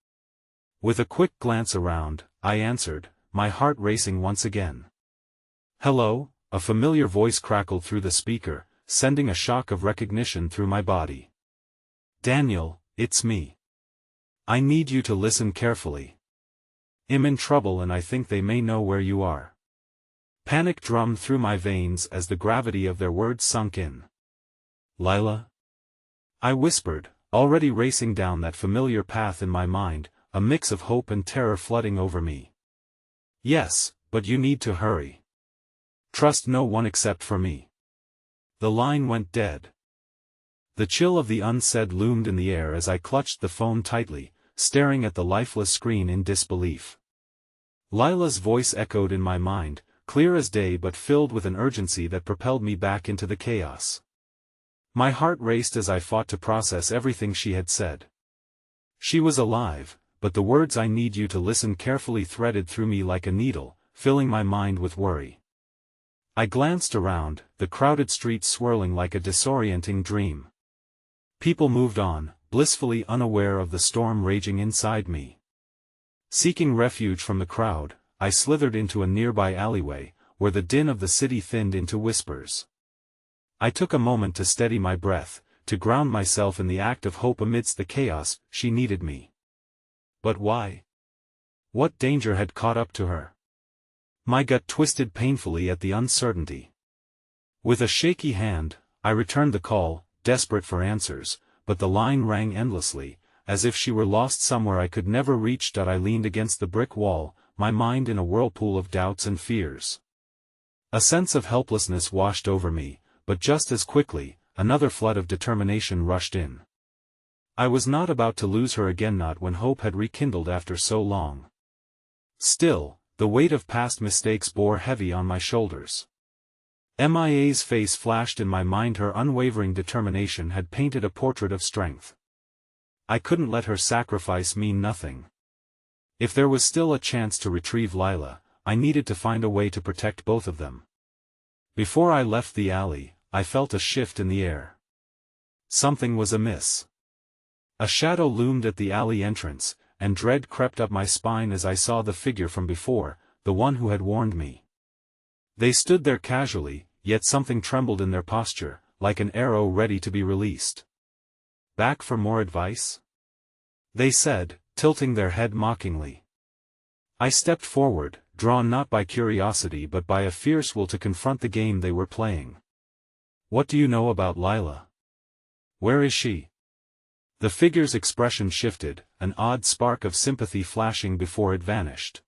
With a quick glance around, I answered, my heart racing once again. "Hello," a familiar voice crackled through the speaker, sending a shock of recognition through my body. "Daniel, it's me. I need you to listen carefully. I'm in trouble and I think they may know where you are." Panic drummed through my veins as the gravity of their words sunk in. "Lila?" I whispered, already racing down that familiar path in my mind, a mix of hope and terror flooding over me. "Yes, but you need to hurry. Trust no one except for me." The line went dead. The chill of the unsaid loomed in the air as I clutched the phone tightly, staring at the lifeless screen in disbelief. Lila's voice echoed in my mind, clear as day but filled with an urgency that propelled me back into the chaos. My heart raced as I fought to process everything she had said. She was alive, but the words "I need you to listen carefully" threaded through me like a needle, filling my mind with worry. I glanced around, the crowded streets swirling like a disorienting dream. People moved on, blissfully unaware of the storm raging inside me. Seeking refuge from the crowd, I slithered into a nearby alleyway, where the din of the city thinned into whispers. I took a moment to steady my breath, to ground myself in the act of hope amidst the chaos. She needed me. But why? What danger had caught up to her? My gut twisted painfully at the uncertainty. With a shaky hand, I returned the call, desperate for answers, but the line rang endlessly, as if she were lost somewhere I could never reach. I leaned against the brick wall, my mind in a whirlpool of doubts and fears. A sense of helplessness washed over me, but just as quickly, another flood of determination rushed in. I was not about to lose her again, not when hope had rekindled after so long. Still, the weight of past mistakes bore heavy on my shoulders. Mia's face flashed in my mind. Her unwavering determination had painted a portrait of strength. I couldn't let her sacrifice mean nothing. If there was still a chance to retrieve Lila, I needed to find a way to protect both of them. Before I left the alley, I felt a shift in the air. Something was amiss. A shadow loomed at the alley entrance, and dread crept up my spine as I saw the figure from before, the one who had warned me. They stood there casually, yet something trembled in their posture, like an arrow ready to be released. "Back for more advice?" they said, tilting their head mockingly. I stepped forward, drawn not by curiosity but by a fierce will to confront the game they were playing. "What do you know about Lila? Where is she?" The figure's expression shifted, an odd spark of sympathy flashing before it vanished.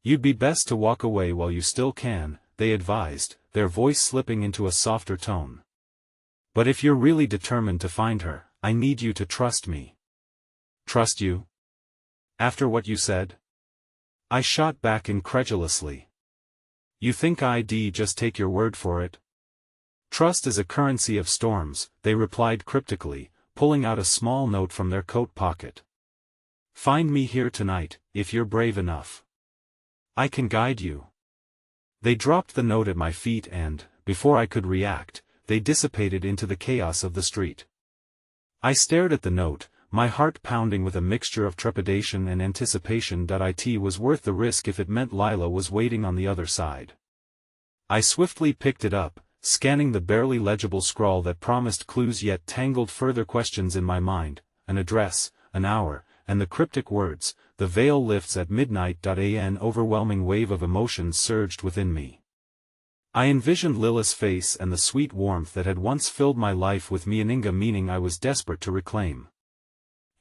"You'd be best to walk away while you still can," they advised, their voice slipping into a softer tone. "But if you're really determined to find her, I need you to trust me." "Trust you? After what you said?" I shot back incredulously. "You think I'd just take your word for it?" "Trust is a currency of storms," they replied cryptically, pulling out a small note from their coat pocket. "Find me here tonight, if you're brave enough. I can guide you." They dropped the note at my feet and, before I could react, they dissipated into the chaos of the street. I stared at the note, my heart pounding with a mixture of trepidation and anticipation. It was worth the risk if it meant Lila was waiting on the other side. I swiftly picked it up, scanning the barely legible scrawl that promised clues yet tangled further questions in my mind: an address, an hour, and the cryptic words, "The veil lifts at midnight." An overwhelming wave of emotions surged within me. I envisioned Lila's face and the sweet warmth that had once filled my life with meaning I was desperate to reclaim.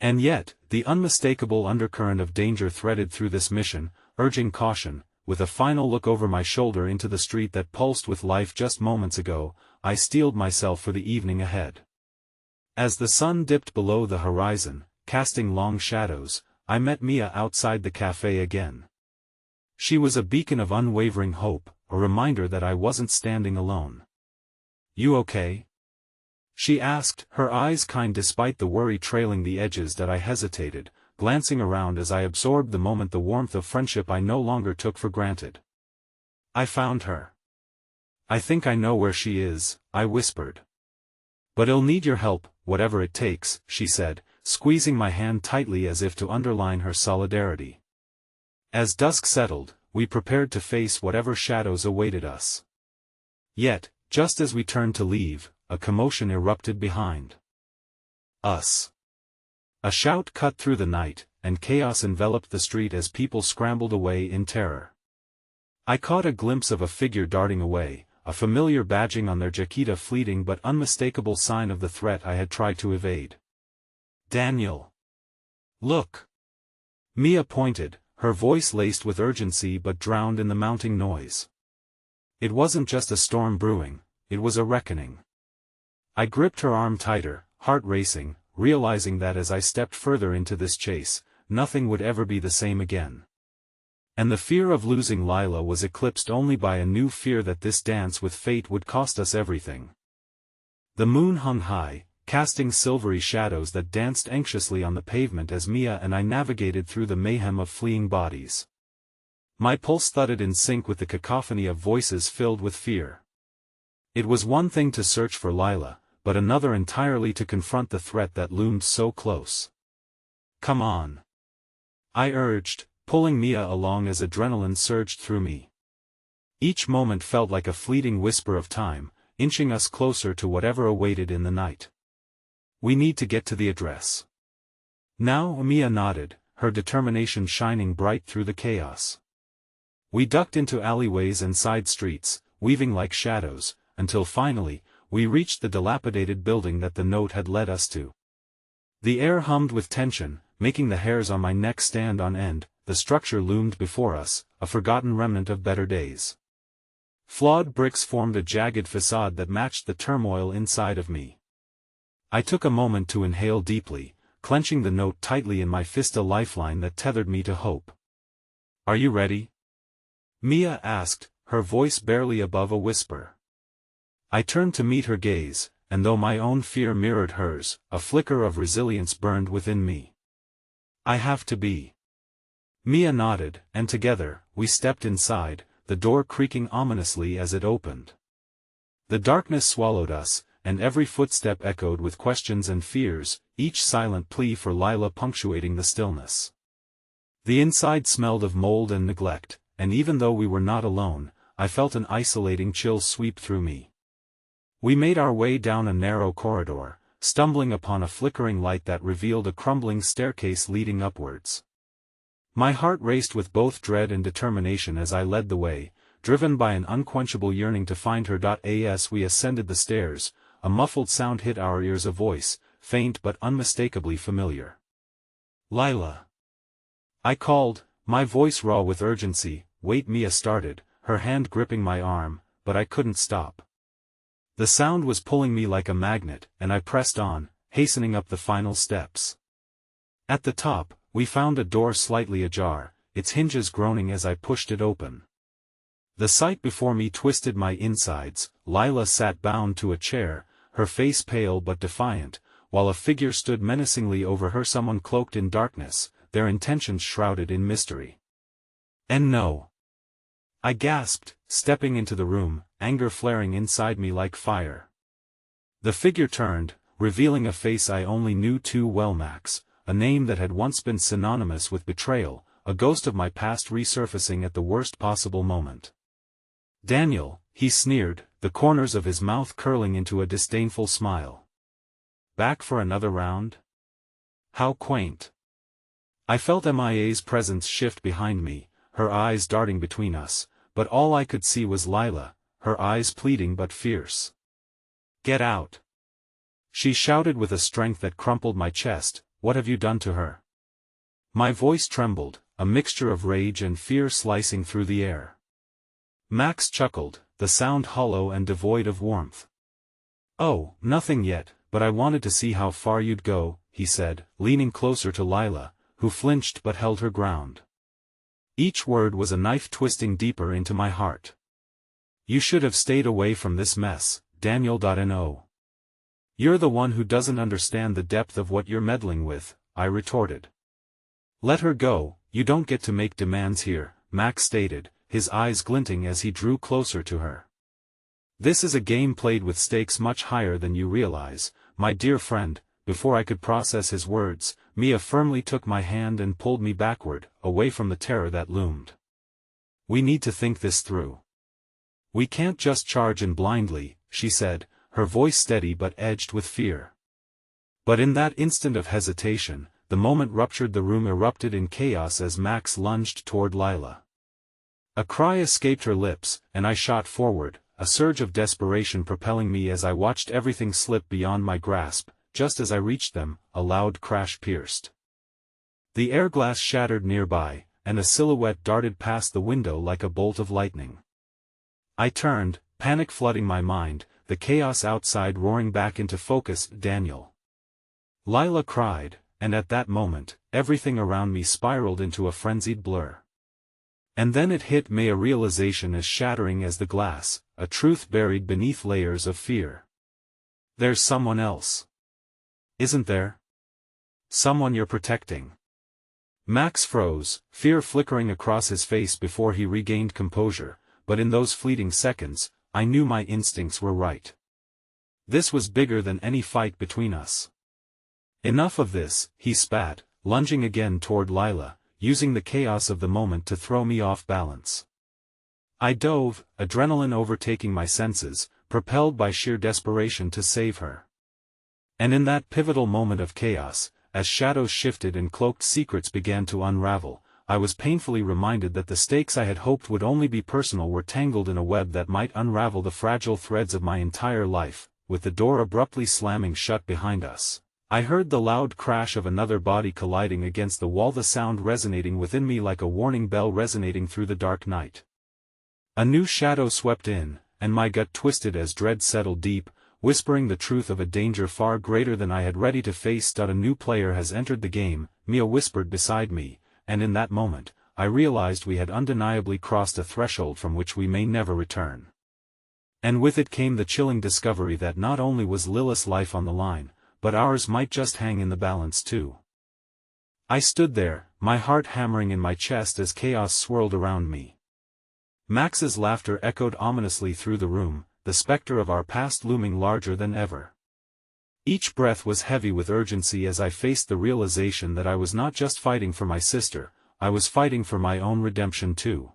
And yet, the unmistakable undercurrent of danger threaded through this mission, urging caution. With a final look over my shoulder into the street that pulsed with life just moments ago, I steeled myself for the evening ahead. As the sun dipped below the horizon, casting long shadows, I met Mia outside the cafe again. She was a beacon of unwavering hope, a reminder that I wasn't standing alone. "You okay?" she asked, her eyes kind despite the worry trailing the edges. I hesitated, glancing around as I absorbed the moment, the warmth of friendship I no longer took for granted. "I found her," I think I know where she is, I whispered. But I'll need your help, whatever it takes, she said, squeezing my hand tightly as if to underline her solidarity. As dusk settled, we prepared to face whatever shadows awaited us. Yet, just as we turned to leave, a commotion erupted behind us. A shout cut through the night, and chaos enveloped the street as people scrambled away in terror. I caught a glimpse of a figure darting away, a familiar badging on their jaqueta, fleeting but unmistakable sign of the threat I had tried to evade. Daniel! Look! Mia pointed, her voice laced with urgency but drowned in the mounting noise. It wasn't just a storm brewing, it was a reckoning. I gripped her arm tighter, heart racing, realizing that as I stepped further into this chase, nothing would ever be the same again. And the fear of losing Lila was eclipsed only by a new fear that this dance with fate would cost us everything. The moon hung high, casting silvery shadows that danced anxiously on the pavement as Mia and I navigated through the mayhem of fleeing bodies. My pulse thudded in sync with the cacophony of voices filled with fear. It was one thing to search for Lila, but another entirely to confront the threat that loomed so close. Come on! I urged, pulling Mia along as adrenaline surged through me. Each moment felt like a fleeting whisper of time, inching us closer to whatever awaited in the night. We need to get to the address. Now Mia nodded, her determination shining bright through the chaos. We ducked into alleyways and side streets, weaving like shadows, until finally, we reached the dilapidated building that the note had led us to. The air hummed with tension, making the hairs on my neck stand on end. The structure loomed before us, a forgotten remnant of better days. Flawed bricks formed a jagged facade that matched the turmoil inside of me. I took a moment to inhale deeply, clenching the note tightly in my fist, a lifeline that tethered me to hope. Are you ready? Mia asked, her voice barely above a whisper. I turned to meet her gaze, and though my own fear mirrored hers, a flicker of resilience burned within me. I have to be. Mia nodded, and together, we stepped inside, the door creaking ominously as it opened. The darkness swallowed us, and every footstep echoed with questions and fears, each silent plea for Lila punctuating the stillness. The inside smelled of mold and neglect, and even though we were not alone, I felt an isolating chill sweep through me. We made our way down a narrow corridor, stumbling upon a flickering light that revealed a crumbling staircase leading upwards. My heart raced with both dread and determination as I led the way, driven by an unquenchable yearning to find her. As we ascended the stairs, a muffled sound hit our ears, a voice, faint but unmistakably familiar. Lila! I called, my voice raw with urgency. Wait! Mia started, her hand gripping my arm, but I couldn't stop. The sound was pulling me like a magnet, and I pressed on, hastening up the final steps. At the top, we found a door slightly ajar, its hinges groaning as I pushed it open. The sight before me twisted my insides. Lila sat bound to a chair, her face pale but defiant, while a figure stood menacingly over her, someone cloaked in darkness, their intentions shrouded in mystery. And no! I gasped, stepping into the room, anger flaring inside me like fire. The figure turned, revealing a face I only knew too well, Max, a name that had once been synonymous with betrayal, a ghost of my past resurfacing at the worst possible moment. Daniel, he sneered, the corners of his mouth curling into a disdainful smile. Back for another round? How quaint. I felt Mia's presence shift behind me, her eyes darting between us, but all I could see was Lila, her eyes pleading but fierce. Get out! She shouted with a strength that crumpled my chest. What have you done to her? My voice trembled, a mixture of rage and fear slicing through the air. Max chuckled, the sound hollow and devoid of warmth. Oh, nothing yet, but I wanted to see how far you'd go, he said, leaning closer to Lila, who flinched but held her ground. Each word was a knife twisting deeper into my heart. You should have stayed away from this mess, Daniel. No. You're the one who doesn't understand the depth of what you're meddling with, I retorted. Let her go, you don't get to make demands here, Max stated, his eyes glinting as he drew closer to her. This is a game played with stakes much higher than you realize, my dear friend." Before I could process his words, Mia firmly took my hand and pulled me backward, away from the terror that loomed. "We need to think this through. We can't just charge in blindly," she said, her voice steady but edged with fear. But in that instant of hesitation, the moment ruptured. The room erupted in chaos as Max lunged toward Lila. A cry escaped her lips, and I shot forward, a surge of desperation propelling me as I watched everything slip beyond my grasp. Just as I reached them, a loud crash pierced. The airglass shattered nearby, and a silhouette darted past the window like a bolt of lightning. I turned, panic flooding my mind, the chaos outside roaring back into focus. "Daniel!" Lila cried, and at that moment, everything around me spiraled into a frenzied blur. And then it hit me, a realization as shattering as the glass, a truth buried beneath layers of fear. "There's someone else. Isn't there? Someone you're protecting." Max froze, fear flickering across his face before he regained composure, but in those fleeting seconds, I knew my instincts were right. This was bigger than any fight between us. "Enough of this," he spat, lunging again toward Lila, using the chaos of the moment to throw me off balance. I dove, adrenaline overtaking my senses, propelled by sheer desperation to save her. And in that pivotal moment of chaos, as shadows shifted and cloaked secrets began to unravel, I was painfully reminded that the stakes I had hoped would only be personal were tangled in a web that might unravel the fragile threads of my entire life. With the door abruptly slamming shut behind us, I heard the loud crash of another body colliding against the wall, the sound resonating within me like a warning bell resonating through the dark night. A new shadow swept in, and my gut twisted as dread settled deep, whispering the truth of a danger far greater than I had ready to face. "A new player has entered the game," Mia whispered beside me, and in that moment, I realized we had undeniably crossed a threshold from which we may never return. And with it came the chilling discovery that not only was Lilith's life on the line, but ours might just hang in the balance too. I stood there, my heart hammering in my chest as chaos swirled around me. Max's laughter echoed ominously through the room, the specter of our past looming larger than ever. Each breath was heavy with urgency as I faced the realization that I was not just fighting for my sister, I was fighting for my own redemption too.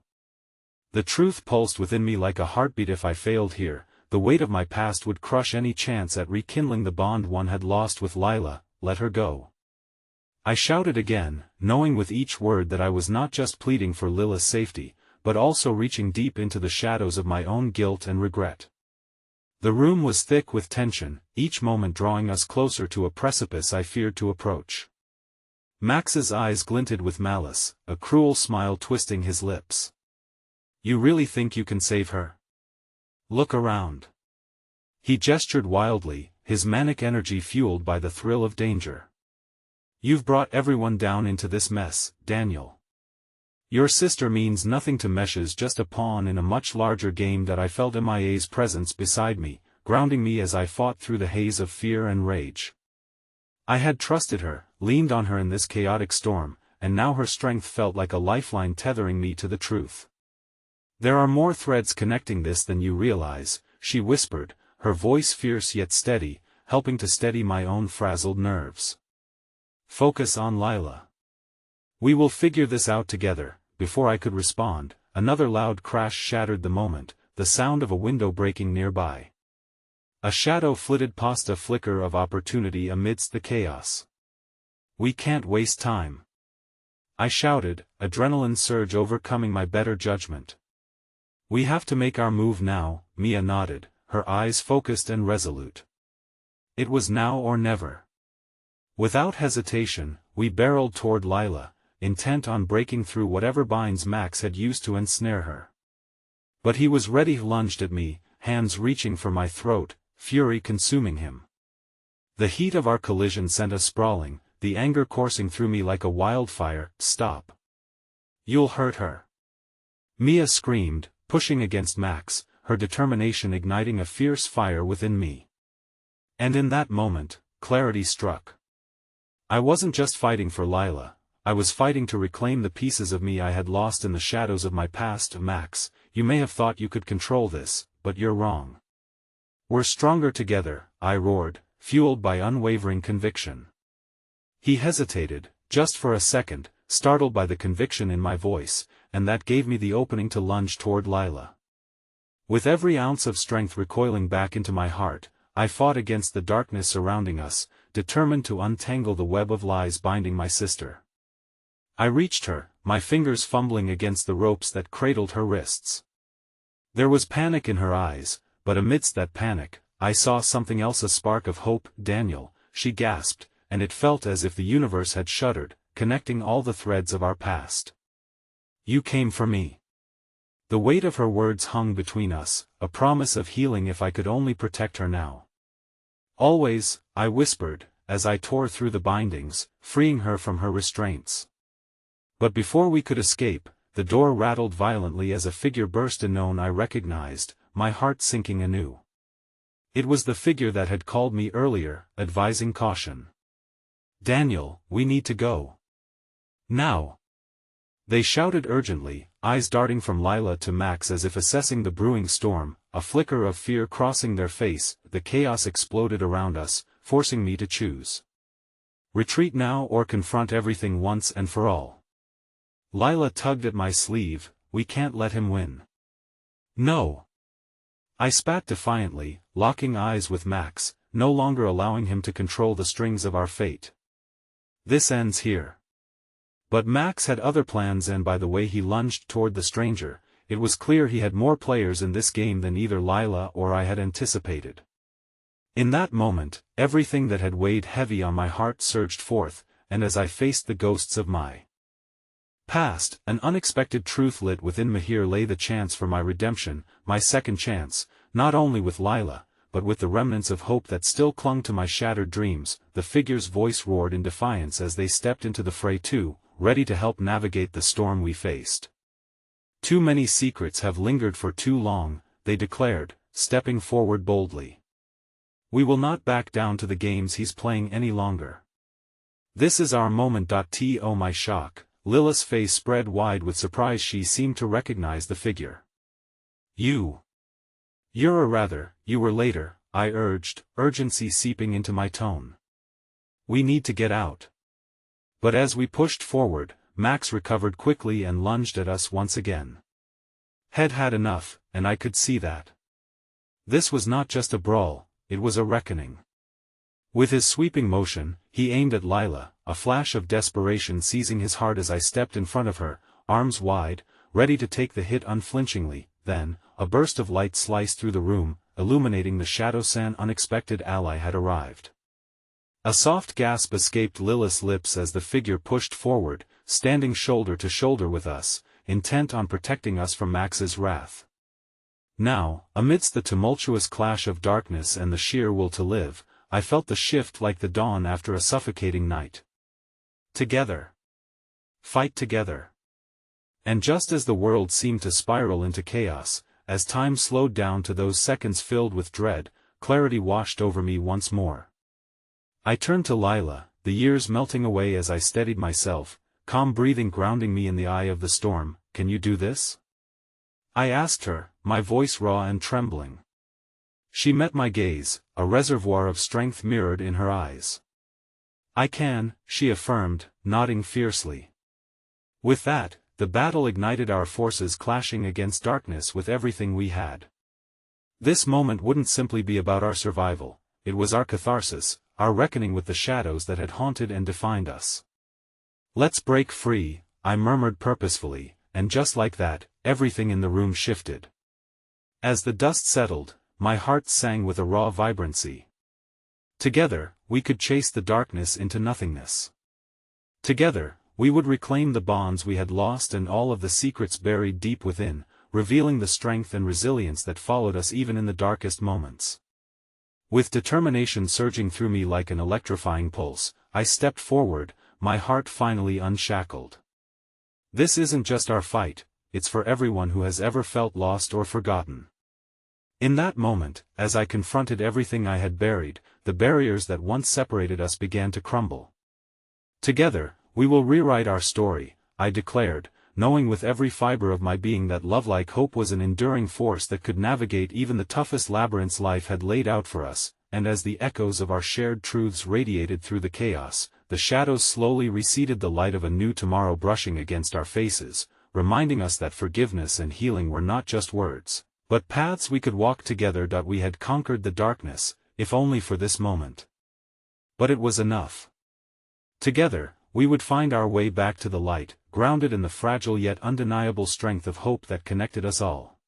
The truth pulsed within me like a heartbeat. If I failed here, the weight of my past would crush any chance at rekindling the bond one had lost with Lila. "Let her go." I shouted again, knowing with each word that I was not just pleading for Lilith's safety, but also reaching deep into the shadows of my own guilt and regret. The room was thick with tension, each moment drawing us closer to a precipice I feared to approach. Max's eyes glinted with malice, a cruel smile twisting his lips. "You really think you can save her? Look around." He gestured wildly, his manic energy fueled by the thrill of danger. "You've brought everyone down into this mess, Daniel. Your sister means nothing to Meshes, just a pawn in a much larger game." That I felt Mia's presence beside me, grounding me as I fought through the haze of fear and rage. I had trusted her, leaned on her in this chaotic storm, and now her strength felt like a lifeline tethering me to the truth. "There are more threads connecting this than you realize," she whispered, her voice fierce yet steady, helping to steady my own frazzled nerves. "Focus on Lila. We will figure this out together." Before I could respond, another loud crash shattered the moment, the sound of a window breaking nearby. A shadow flitted past, a flicker of opportunity amidst the chaos. "We can't waste time," I shouted, adrenaline surge overcoming my better judgment. "We have to make our move now," Mia nodded, her eyes focused and resolute. It was now or never. Without hesitation, we barreled toward Lila, intent on breaking through whatever binds Max had used to ensnare her. But he was ready. He lunged at me, hands reaching for my throat, fury consuming him. The heat of our collision sent us sprawling, the anger coursing through me like a wildfire. "Stop. You'll hurt her," Mia screamed, pushing against Max, her determination igniting a fierce fire within me. And in that moment, clarity struck. I wasn't just fighting for Lila, I was fighting to reclaim the pieces of me I had lost in the shadows of my past. "Max, you may have thought you could control this, but you're wrong. "We're stronger together," I roared, fueled by unwavering conviction. He hesitated, just for a second, startled by the conviction in my voice, and that gave me the opening to lunge toward Lila. With every ounce of strength recoiling back into my heart, I fought against the darkness surrounding us, determined to untangle the web of lies binding my sister. I reached her, my fingers fumbling against the ropes that cradled her wrists. There was panic in her eyes, but amidst that panic, I saw something else, a spark of hope. "Daniel," she gasped, and it felt as if the universe had shuddered, connecting all the threads of our past. "You came for me." The weight of her words hung between us, a promise of healing if I could only protect her now. "Always," I whispered, as I tore through the bindings, freeing her from her restraints. But before we could escape, the door rattled violently as a figure burst in. I recognized, my heart sinking anew. It was the figure that had called me earlier, advising caution. "Daniel, we need to go. Now." They shouted urgently, eyes darting from Lila to Max as if assessing the brewing storm, a flicker of fear crossing their face. The chaos exploded around us, forcing me to choose. Retreat now or confront everything once and for all. Lila tugged at my sleeve. "We can't let him win." "No." I spat defiantly, locking eyes with Max, no longer allowing him to control the strings of our fate. "This ends here." But Max had other plans, and by the way he lunged toward the stranger, it was clear he had more players in this game than either Lila or I had anticipated. In that moment, everything that had weighed heavy on my heart surged forth, and as I faced the ghosts of my past, an unexpected truth lit within me. Here lay the chance for my redemption, my second chance, not only with Lila, but with the remnants of hope that still clung to my shattered dreams. The figure's voice roared in defiance as they stepped into the fray too, ready to help navigate the storm we faced. "Too many secrets have lingered for too long," they declared, stepping forward boldly. "We will not back down to the games he's playing any longer. This is our moment." To my shock, Lila's face spread wide with surprise. She seemed to recognize the figure. You were later," I urged, urgency seeping into my tone. "We need to get out." But as we pushed forward, Max recovered quickly and lunged at us once again. Had had enough, and I could see that. This was not just a brawl, it was a reckoning. With his sweeping motion, he aimed at Lila, a flash of desperation seizing his heart as I stepped in front of her, arms wide, ready to take the hit unflinchingly. Then, a burst of light sliced through the room, illuminating the shadow. An unexpected ally had arrived. A soft gasp escaped Lila's lips as the figure pushed forward, standing shoulder to shoulder with us, intent on protecting us from Max's wrath. Now, amidst the tumultuous clash of darkness and the sheer will to live, I felt the shift like the dawn after a suffocating night. Together. Fight together. And just as the world seemed to spiral into chaos, as time slowed down to those seconds filled with dread, clarity washed over me once more. I turned to Lila, the years melting away as I steadied myself, calm breathing grounding me in the eye of the storm. "Can you do this?" I asked her, my voice raw and trembling. She met my gaze, a reservoir of strength mirrored in her eyes. "I can," she affirmed, nodding fiercely. With that, the battle ignited, our forces clashing against darkness with everything we had. This moment wouldn't simply be about our survival, it was our catharsis, our reckoning with the shadows that had haunted and defined us. "Let's break free," I murmured purposefully, and just like that, everything in the room shifted. As the dust settled, my heart sang with a raw vibrancy. Together, we could chase the darkness into nothingness. Together, we would reclaim the bonds we had lost and all of the secrets buried deep within, revealing the strength and resilience that followed us even in the darkest moments. With determination surging through me like an electrifying pulse, I stepped forward, my heart finally unshackled. This isn't just our fight, it's for everyone who has ever felt lost or forgotten. In that moment, as I confronted everything I had buried, the barriers that once separated us began to crumble. "Together, we will rewrite our story," I declared, knowing with every fiber of my being that love-like hope was an enduring force that could navigate even the toughest labyrinths life had laid out for us, and as the echoes of our shared truths radiated through the chaos, the shadows slowly receded, the light of a new tomorrow brushing against our faces, reminding us that forgiveness and healing were not just words, but paths we could walk together. We had conquered the darkness, if only for this moment. But it was enough. Together, we would find our way back to the light, grounded in the fragile yet undeniable strength of hope that connected us all.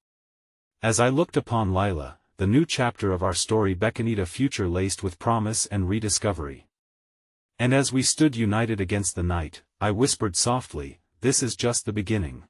As I looked upon Lila, the new chapter of our story beckoned, a future laced with promise and rediscovery. And as we stood united against the night, I whispered softly, "This is just the beginning."